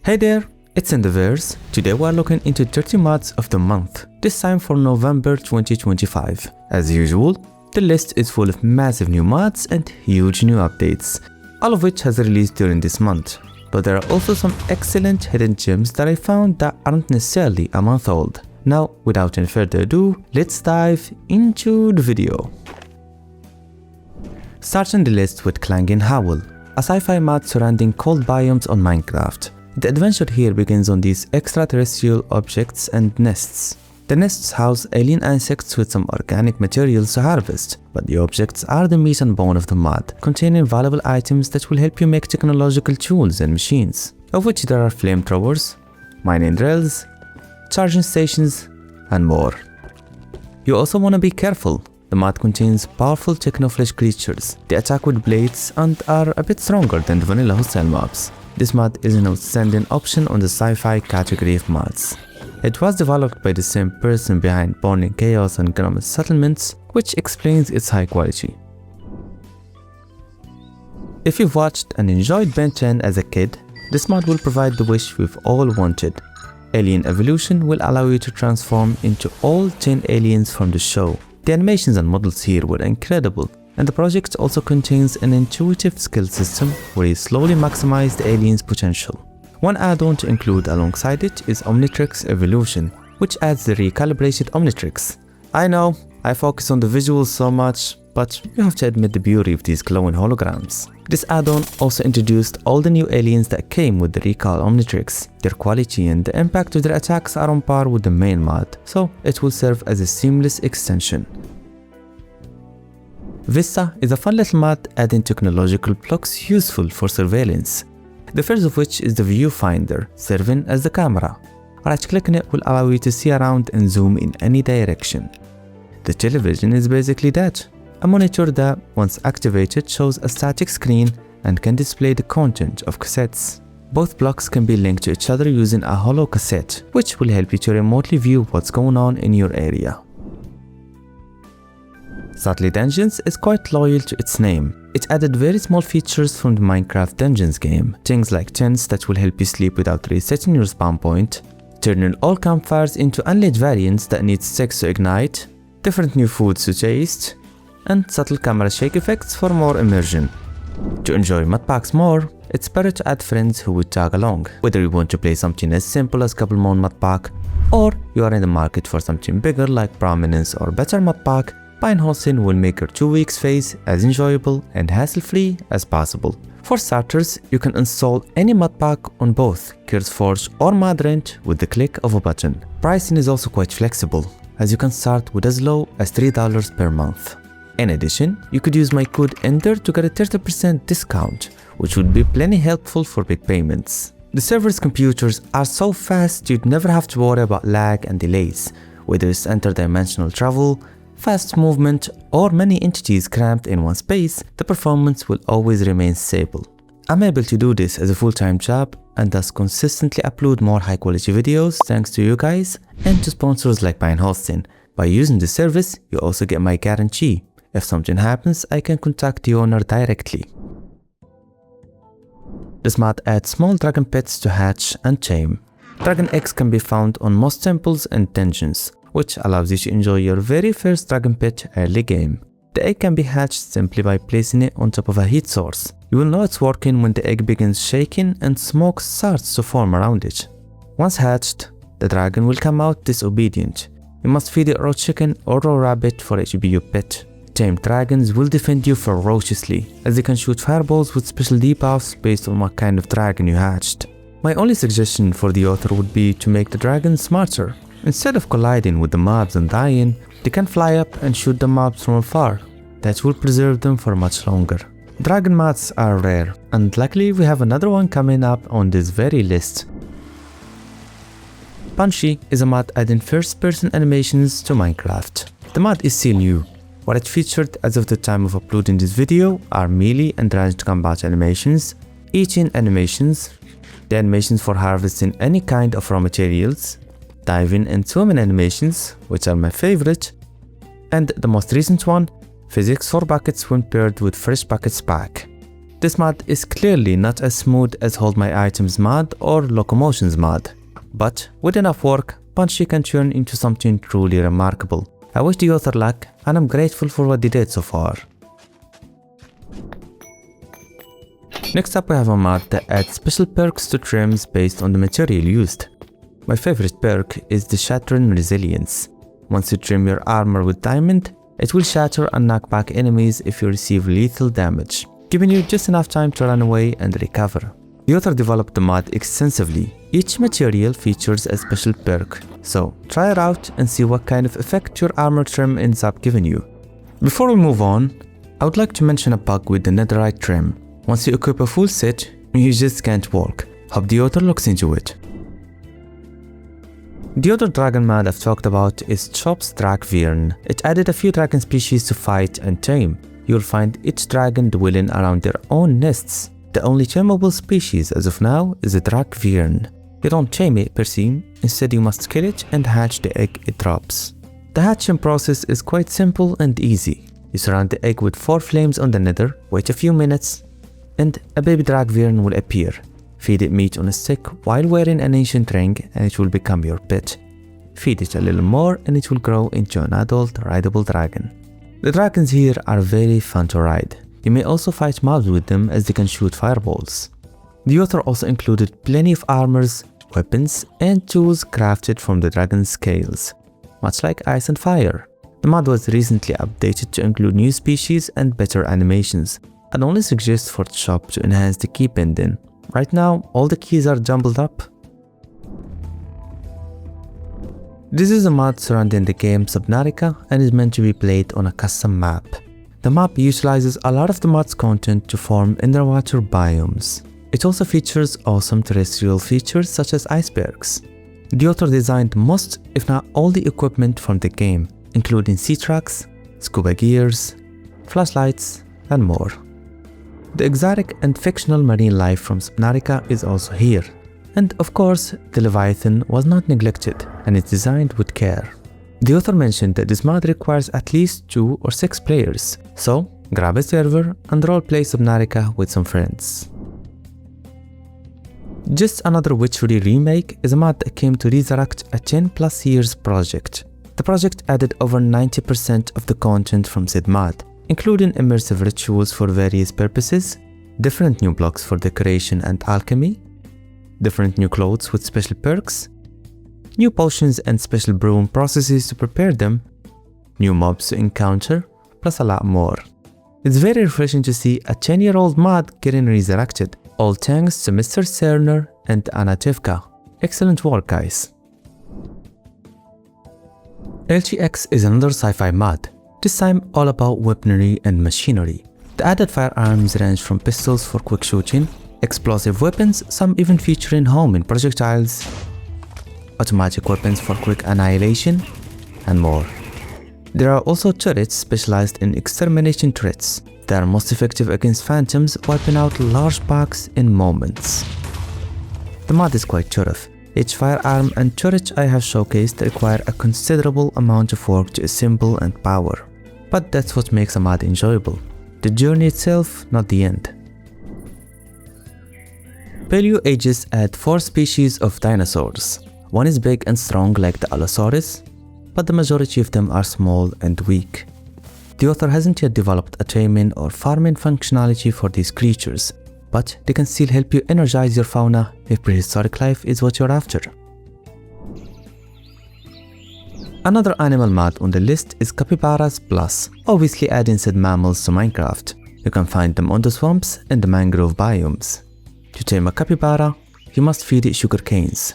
Hey there, it's EnderVerse. Today we are looking into 30 mods of the month, this time for November 2025. As usual, the list is full of massive new mods and huge new updates, all of which has released during this month. But there are also some excellent hidden gems that I found that aren't necessarily a month old. Now, without any further ado, let's dive into the video. Starting the list with Clanging Howl, a sci-fi mod surrounding cold biomes on Minecraft. The adventure here begins on these extraterrestrial objects and nests. The nests house alien insects with some organic materials to harvest, but the objects are the meat and bone of the mod, containing valuable items that will help you make technological tools and machines, of which there are flamethrowers, mining drills, charging stations, and more. You also want to be careful. The mod contains powerful technoflesh creatures. They attack with blades and are a bit stronger than the vanilla hostile mobs. This mod is an outstanding option on the sci-fi category of mods. It was developed by the same person behind Born in Chaos and Grommet Settlements, which explains its high quality. If you've watched and enjoyed Ben 10 as a kid, this mod will provide the wish we've all wanted. Alien Evolution will allow you to transform into all 10 aliens from the show. The animations and models here were incredible, and the project also contains an intuitive skill system where you slowly maximize the alien's potential. One add-on to include alongside it is Omnitrix Evolution, which adds the recalibrated Omnitrix. I know, I focus on the visuals so much, but you have to admit the beauty of these glowing holograms. This add-on also introduced all the new aliens that came with the recall Omnitrix. Their quality and the impact of their attacks are on par with the main mod, so it will serve as a seamless extension. Vista is a fun little mod adding technological blocks useful for surveillance. The first of which is the viewfinder, serving as the camera. Right-clicking it will allow you to see around and zoom in any direction. The television is basically that. A monitor that, once activated, shows a static screen and can display the content of cassettes. Both blocks can be linked to each other using a hollow cassette, which will help you to remotely view what's going on in your area. Subtly Dungeons is quite loyal to its name. It added very small features from the Minecraft Dungeons game, things like tents that will help you sleep without resetting your spawn point, turning all campfires into unlit variants that need sticks to ignite, different new foods to taste, and subtle camera shake effects for more immersion. To enjoy ModPacks more, it's better to add friends who would tag along, whether you want to play something as simple as Couple Moon ModPack, or you are in the market for something bigger like Prominence or better ModPack. Pine hosting will make your 2 weeks phase as enjoyable and hassle-free as possible. For starters, you can install any ModPack on both CurseForge or ModRent with the click of a button. Pricing is also quite flexible, as you can start with as low as $3 per month. In addition, you could use my code ENDER to get a 30% discount, which would be plenty helpful for big payments. The server's computers are so fast you'd never have to worry about lag and delays, whether it's interdimensional travel, fast movement, or many entities cramped in one space. The performance will always remain stable. I'm able to do this as a full-time job and thus consistently upload more high-quality videos thanks to you guys and to sponsors like Pine Hosting. By using the service, you also get my guarantee. If something happens, I can contact the owner directly. This mod adds small dragon pets to hatch and tame. Dragon eggs can be found on most temples and dungeons, which allows you to enjoy your very first dragon pet early game. The egg can be hatched simply by placing it on top of a heat source. You will know it's working when the egg begins shaking and smoke starts to form around it. Once hatched, the dragon will come out disobedient. You must feed it raw chicken or raw rabbit for it to be your pet. Tamed dragons will defend you ferociously, as they can shoot fireballs with special debuffs based on what kind of dragon you hatched. My only suggestion for the author would be to make the dragon smarter. Instead of colliding with the mobs and dying, they can fly up and shoot the mobs from afar. That will preserve them for much longer. Dragon mods are rare, and luckily we have another one coming up on this very list. Punchy is a mod adding first-person animations to Minecraft. The mod is still new. What it featured as of the time of uploading this video are melee and ranged combat animations, eating animations, the animations for harvesting any kind of raw materials, diving and swimming animations, which are my favorite, and the most recent one, physics for buckets when paired with fresh buckets pack. This mod is clearly not as smooth as Hold My Items mod or Locomotions mod, but with enough work, Punchy can turn into something truly remarkable. I wish the author luck, and I'm grateful for what they did so far. Next up we have a mod that adds special perks to trims based on the material used. My favorite perk is the Shattering Resilience. Once you trim your armor with diamond, it will shatter and knock back enemies if you receive lethal damage, giving you just enough time to run away and recover. The author developed the mod extensively. Each material features a special perk, so try it out and see what kind of effect your armor trim ends up giving you. Before we move on, I would like to mention a bug with the netherite trim. Once you equip a full set, you just can't walk. Hope the author looks into it. The other dragon mod I've talked about is Choup's Drakvyrn. It added a few dragon species to fight and tame. You'll find each dragon dwelling around their own nests. The only tameable species as of now is a Drakvyrn. You don't tame it per se, instead you must kill it and hatch the egg it drops. The hatching process is quite simple and easy. You surround the egg with 4 flames on the nether, wait a few minutes, and a baby Drakvyrn will appear. Feed it meat on a stick while wearing an ancient ring and it will become your pet. Feed it a little more and it will grow into an adult rideable dragon. The dragons here are very fun to ride. You may also fight mobs with them as they can shoot fireballs. The author also included plenty of armors, weapons, and tools crafted from the dragon's scales, much like ice and fire. The mod was recently updated to include new species and better animations. I'd only suggest for Choup to enhance the key binding. Right now, all the keys are jumbled up. This is a mod surrounding the game Subnautica and is meant to be played on a custom map. The map utilizes a lot of the mod's content to form underwater biomes. It also features awesome terrestrial features such as icebergs. The author designed most, if not all, the equipment from the game, including sea tracks, scuba gears, flashlights, and more. The exotic and fictional marine life from Subnautica is also here. And of course, the Leviathan was not neglected and is designed with care. The author mentioned that this mod requires at least 2 or 6 players, so grab a server and roleplay Subnautica with some friends. Just Another Witchery Remake is a mod that came to resurrect a 10+ years project. The project added over 90% of the content from said mod, including immersive rituals for various purposes, different new blocks for decoration and alchemy, different new clothes with special perks, new potions and special brewing processes to prepare them, new mobs to encounter, plus a lot more. It's very refreshing to see a 10-year-old mod getting resurrected, all thanks to Mr. Cerner and Anativka. Excellent work, guys. LTX is another sci-fi mod, this time all about weaponry and machinery. The added firearms range from pistols for quick shooting, explosive weapons, some even featuring homing projectiles, automatic weapons for quick annihilation, and more. There are also turrets specialized in extermination threats. They are most effective against phantoms, wiping out large packs in moments. The mod is quite thorough. Each firearm and turret I have showcased require a considerable amount of work to assemble and power. But that's what makes a mod enjoyable. The journey itself, not the end. Paleo ages add 4 species of dinosaurs. One is big and strong like the Allosaurus, but the majority of them are small and weak. The author hasn't yet developed a taming or farming functionality for these creatures, but they can still help you energize your fauna if prehistoric life is what you're after. Another animal mod on the list is Capybaras Plus, obviously adding said mammals to Minecraft. You can find them on the swamps and the mangrove biomes. To tame a capybara, you must feed it sugar canes,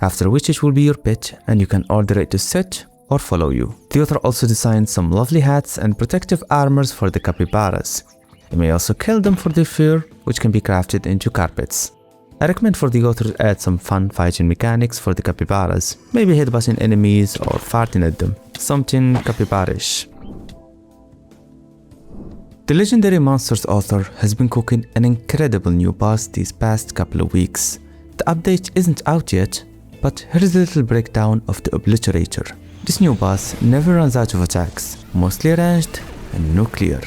after which it will be your pet and you can order it to sit or follow you. The author also designed some lovely hats and protective armors for the capybaras. You may also kill them for their fur, which can be crafted into carpets. I recommend for the author to add some fun fighting mechanics for the capybaras, maybe headbutting enemies or farting at them, something capybarish. The legendary Monsters author has been cooking an incredible new boss these past couple of weeks. The update isn't out yet, but here's a little breakdown of the Obliterator. This new boss never runs out of attacks, mostly ranged and nuclear.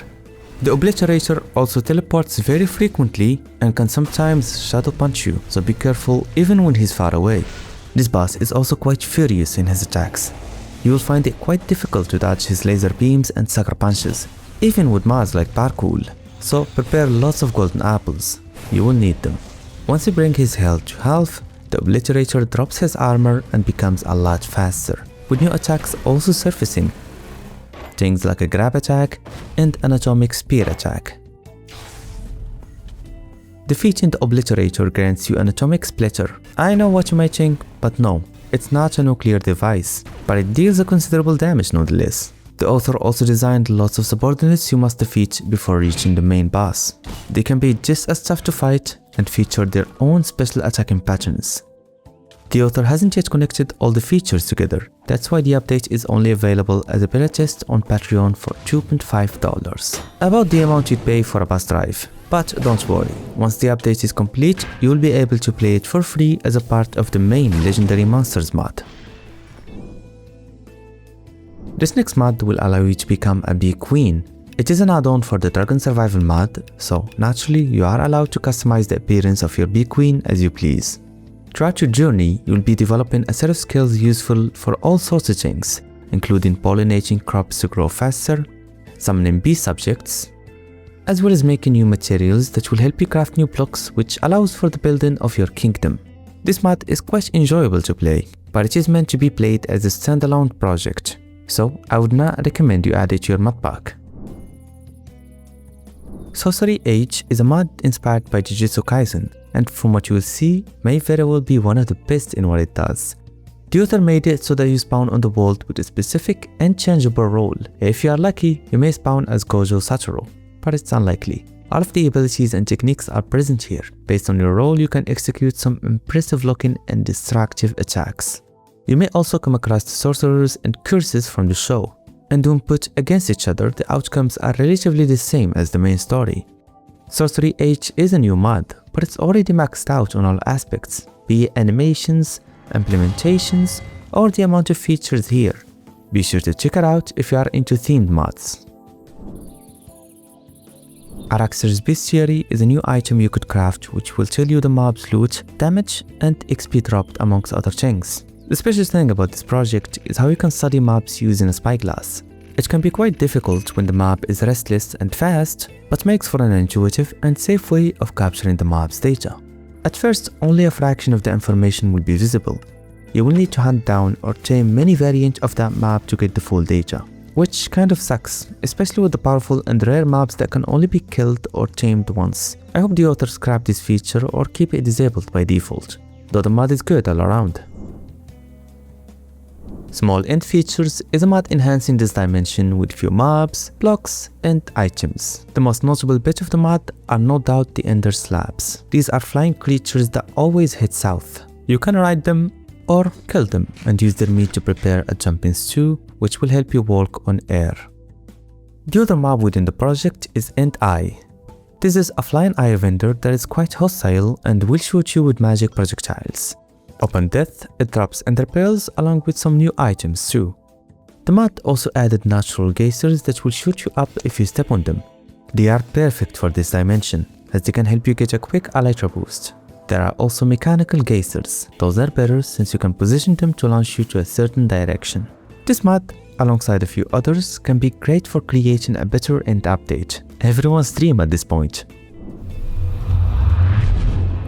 The obliterator also teleports very frequently and can sometimes shadow punch you, so be careful even when he's far away. This boss is also quite furious in his attacks. You will find it quite difficult to dodge his laser beams and sucker punches, even with mods like parkour, so prepare lots of golden apples. You will need them. Once you bring his health to half, the obliterator drops his armor and becomes a lot faster, with new attacks also surfacing. Things like a grab attack and an atomic spear attack. Defeating the obliterator grants you an atomic splitter. I know what you might think, but no, it's not a nuclear device, but it deals a considerable damage nonetheless. The author also designed lots of subordinates you must defeat before reaching the main boss. They can be just as tough to fight and feature their own special attacking patterns. The author hasn't yet connected all the features together, that's why the update is only available as a beta test on Patreon for $2.5. About the amount you'd pay for a boss drive. But don't worry, once the update is complete, you'll be able to play it for free as a part of the main Legendary Monsters mod. This next mod will allow you to become a bee queen. It is an add-on for the Dragon Survival mod, so naturally you are allowed to customize the appearance of your bee queen as you please. Throughout your journey, you'll be developing a set of skills useful for all sorts of things, including pollinating crops to grow faster, summoning bee subjects, as well as making new materials that will help you craft new blocks, which allows for the building of your kingdom. This mod is quite enjoyable to play, but it is meant to be played as a standalone project, so I would not recommend you add it to your mod pack. Sorcery H is a mod inspired by Jujutsu Kaisen, and from what you will see, may very well be one of the best in what it does. The author made it so that you spawn on the world with a specific and changeable role. If you are lucky, you may spawn as Gojo Satoru, but it's unlikely. All of the abilities and techniques are present here. Based on your role, you can execute some impressive looking and destructive attacks. You may also come across the sorcerers and curses from the show, and when put against each other, the outcomes are relatively the same as the main story. Sorcery H is a new mod, but it's already maxed out on all aspects, be it animations, implementations, or the amount of features here. Be sure to check it out if you are into themed mods. Araxer's Bestiary is a new item you could craft which will tell you the mob's loot, damage, and XP dropped amongst other things. The special thing about this project is how you can study mobs using a spyglass. It can be quite difficult when the mob is restless and fast, but makes for an intuitive and safe way of capturing the mob's data. At first, only a fraction of the information will be visible. You will need to hunt down or tame many variants of that mob to get the full data, which kind of sucks, especially with the powerful and rare mobs that can only be killed or tamed once. I hope the author scrap this feature or keep it disabled by default, though the mod is good all around. Small End Features is a mod enhancing this dimension with few mobs, blocks, and items. The most notable bit of the mod are no doubt the Ender Slabs. These are flying creatures that always head south. You can ride them or kill them and use their meat to prepare a jumping stew, which will help you walk on air. The other mob within the project is End Eye. This is a flying eye vendor that is quite hostile and will shoot you with magic projectiles. Upon death, it drops ender pearls along with some new items too. The mod also added natural geysers that will shoot you up if you step on them. They are perfect for this dimension, as they can help you get a quick elytra boost. There are also mechanical geysers. Those are better since you can position them to launch you to a certain direction. This mod, alongside a few others, can be great for creating a better end update. Everyone's dream at this point.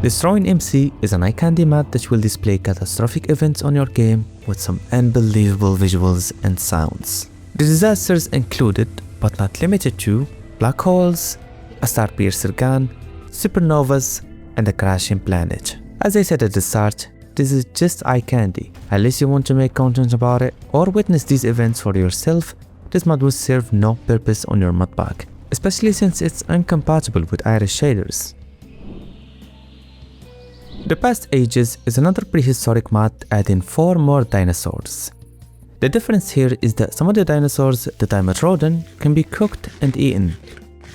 Destroying MC is an eye candy mod that will display catastrophic events on your game with some unbelievable visuals and sounds. The disasters included, but not limited to, black holes, a star piercer gun, supernovas, and a crashing planet. As I said at the start, this is just eye candy. Unless you want to make content about it or witness these events for yourself, this mod will serve no purpose on your mod pack, especially since it's incompatible with iris shaders. The Past Ages is another prehistoric mod adding 4 more dinosaurs. The difference here is that some of the dinosaurs that I met rodent can be cooked and eaten.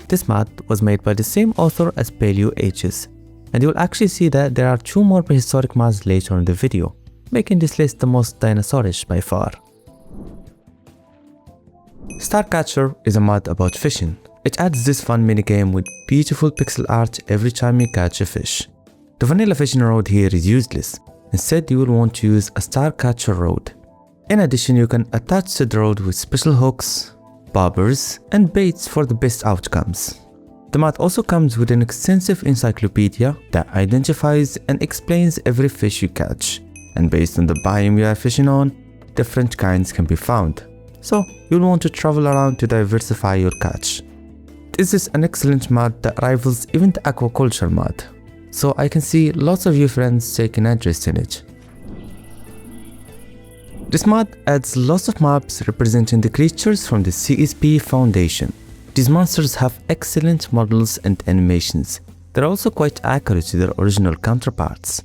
This mod was made by the same author as Paleo Ages, and you will actually see that there are 2 more prehistoric mods later in the video, making this list the most dinosaurish by far. Starcatcher is a mod about fishing. It adds this fun minigame with beautiful pixel art every time you catch a fish. The vanilla fishing rod here is useless. Instead, you will want to use a Starcatcher rod. In addition, you can attach the rod with special hooks, bobbers, and baits for the best outcomes. The mod also comes with an extensive encyclopedia that identifies and explains every fish you catch, and based on the biome you are fishing on, different kinds can be found. So you'll want to travel around to diversify your catch. This is an excellent mod that rivals even the aquaculture mod, so I can see lots of you friends taking interest in it. This mod adds lots of mobs representing the creatures from the CSP Foundation. These monsters have excellent models and animations. They're also quite accurate to their original counterparts.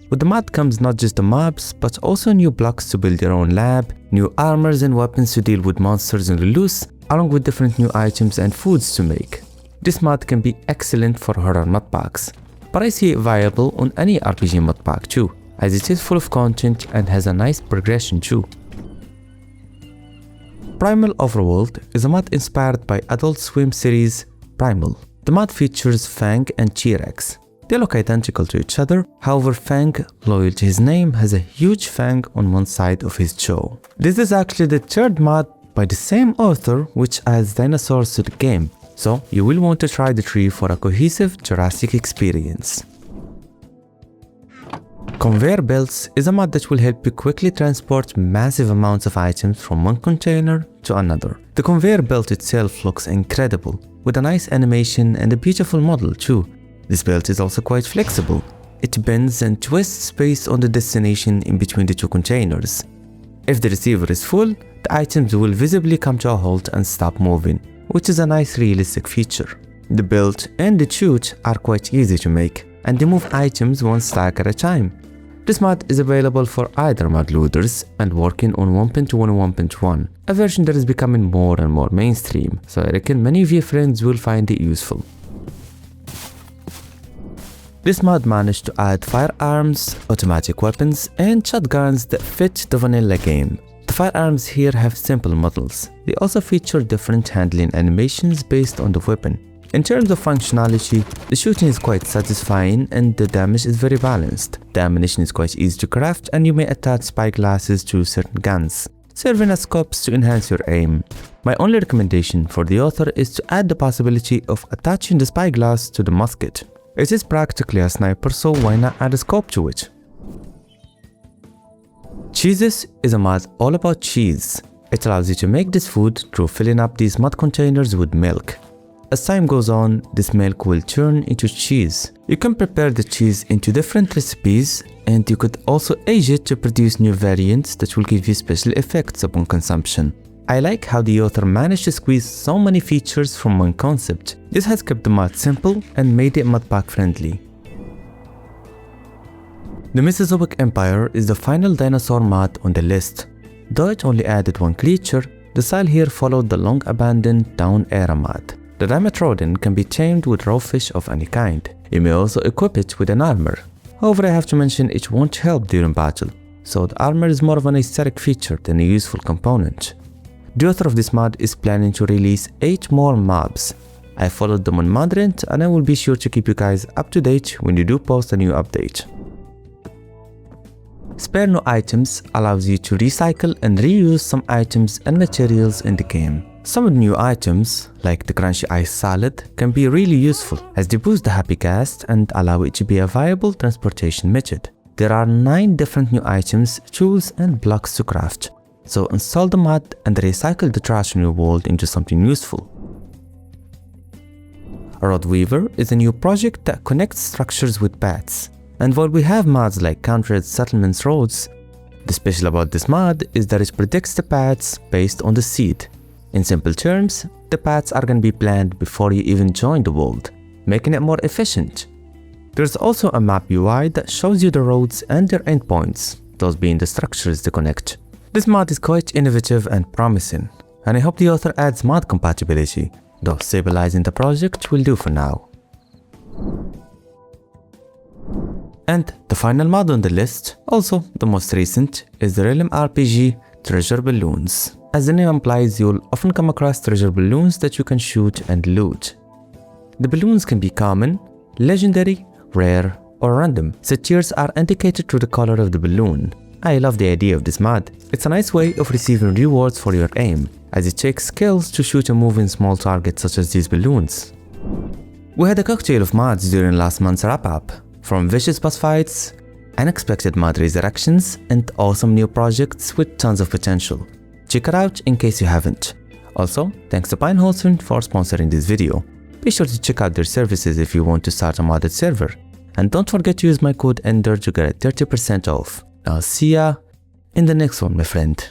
With the mod comes not just the mobs, but also new blocks to build your own lab, new armors and weapons to deal with monsters in the loose, along with different new items and foods to make. This mod can be excellent for horror ModPacks, but I see it viable on any RPG ModPack too, as it is full of content and has a nice progression too. Primal-overworld is a mod inspired by Adult Swim series Primal. The mod features Fang and T-Rex. They look identical to each other, however Fang, loyal to his name, has a huge fang on one side of his jaw. This is actually the third mod by the same author which adds dinosaurs to the game, so you will want to try the tree for a cohesive Jurassic experience. Conveyor belts is a mod that will help you quickly transport massive amounts of items from one container to another. The conveyor belt itself looks incredible, with a nice animation and a beautiful model too. This belt is also quite flexible. It bends and twists based on the destination in between the two containers. If the receiver is full, the items will visibly come to a halt and stop moving, which is a nice realistic feature. The belt and the chute are quite easy to make, and they move items one stack at a time. This mod is available for either mod loaders and working on 1.1 and 1.1, a version that is becoming more and more mainstream, so I reckon many of your friends will find it useful. This mod managed to add firearms, automatic weapons, and shotguns that fit the vanilla game. The firearms here have simple models. They also feature different handling animations based on the weapon. In terms of functionality, the shooting is quite satisfying and the damage is very balanced. The ammunition is quite easy to craft and you may attach spyglasses to certain guns, serving as scopes to enhance your aim. My only recommendation for the author is to add the possibility of attaching the spyglass to the musket. It is practically a sniper, so why not add a scope to it? Cheesus is a mod all about cheese. It allows you to make this food through filling up these mud containers with milk. As time goes on, this milk will turn into cheese. You can prepare the cheese into different recipes, and you could also age it to produce new variants that will give you special effects upon consumption. I like how the author managed to squeeze so many features from one concept. This has kept the mod simple and made it ModPack friendly. The Mesozoic Empire is the final dinosaur mod on the list. Though it only added one creature, the style here followed the long abandoned Down Era mod. The Dimetrodon can be tamed with raw fish of any kind. You may also equip it with an armor. However, I have to mention it won't help during battle, so the armor is more of an aesthetic feature than a useful component. The author of this mod is planning to release 8 more mobs. I followed them on Modrent and I will be sure to keep you guys up to date when you do post a new update. Spare No Items allows you to recycle and reuse some items and materials in the game. Some of the new items, like the crunchy ice salad, can be really useful as they boost the happy cast and allow it to be a viable transportation method. There are 9 different new items, tools and blocks to craft, so install the mod and recycle the trash in your world into something useful. RoadWeaver is a new project that connects structures with paths, and while we have mods like countered settlements roads, the special about this mod is that it predicts the paths based on the seed. In simple terms, the paths are going to be planned before you even join the world, making it more efficient. There's also a map UI that shows you the roads and their endpoints, those being the structures they connect. This mod is quite innovative and promising, and I hope the author adds mod compatibility, though stabilizing the project will do for now. And the final mod on the list, also the most recent, is the Realm RPG Treasure Balloons. As the name implies, you'll often come across treasure balloons that you can shoot and loot. The balloons can be common, legendary, rare, or random. The tiers are indicated through the color of the balloon. I love the idea of this mod. It's a nice way of receiving rewards for your aim, as it takes skills to shoot and move in small targets such as these balloons. We had a cocktail of mods during last month's wrap-up, from vicious boss fights, unexpected mod resurrections, and awesome new projects with tons of potential. Check it out in case you haven't. Also, thanks to Pineholzern for sponsoring this video. Be sure to check out their services if you want to start a modded server. And don't forget to use my code ENDER to get 30% off. I'll see ya in the next one, my friend.